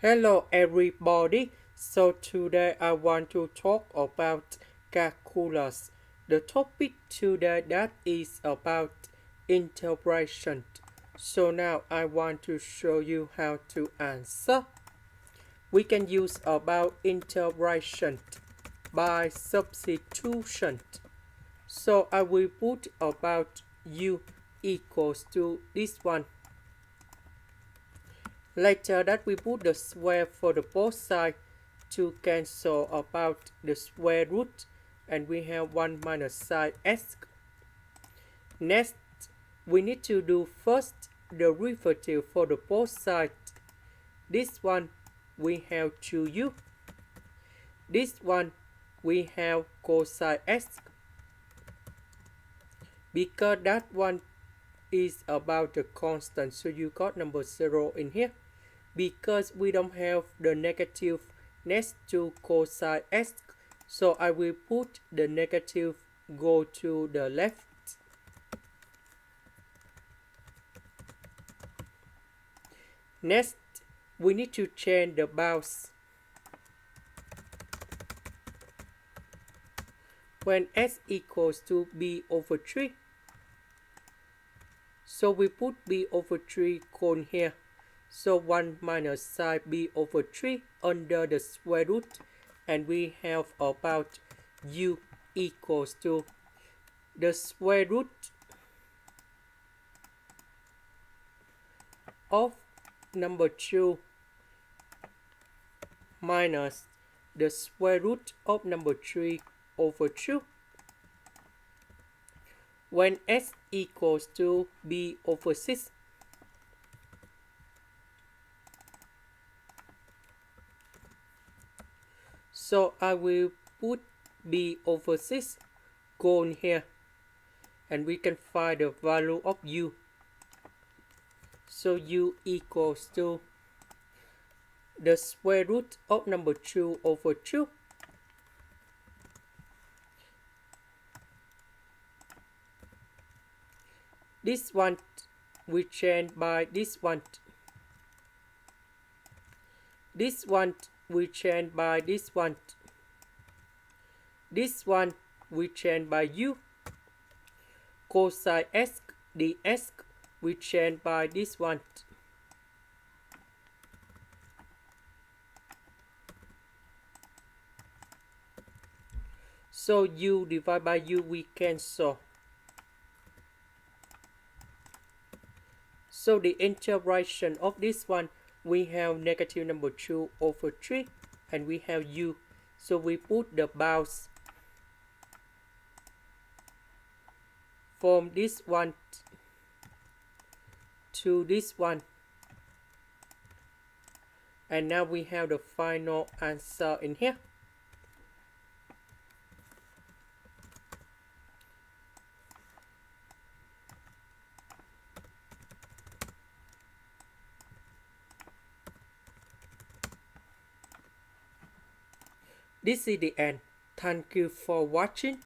Hello everybody. So today I want to talk about calculus. The topic today that is about integration. So now I want to show you how to answer. We can use about integration by substitution. So I will put about u equals to this one. Later that we put the square for the both sides to cancel about the square root, and we have 1 minus sine x. Next, we need to do first the derivative for the both sides. This one we have 2u. This one we have cosine x. Because that one is about the constant, so you got number 0 in here. Because we don't have the negative next to cosine x, so I will put the negative go to the left. Next, we need to change the bounds. When x equals to b over 3, so we put b over 3 cone here. So 1 minus sine b over 3 under the square root, and we have about u equals to the square root of number 2 minus the square root of number 3 over 2. When x equals to b over 6, so I will put b over 6 gone here, and we can find the value of u. So u equals to the square root of number 2 over 2. This one we change by this one. This one we change by this one. This one we change by u. Cosine x dx we change by this one. So u divided by u we cancel. So the integration of this one, we have negative number 2 over 3, and we have u. So we put the bounds from this one to this one. And now we have the final answer in here. This is the end. Thank you for watching.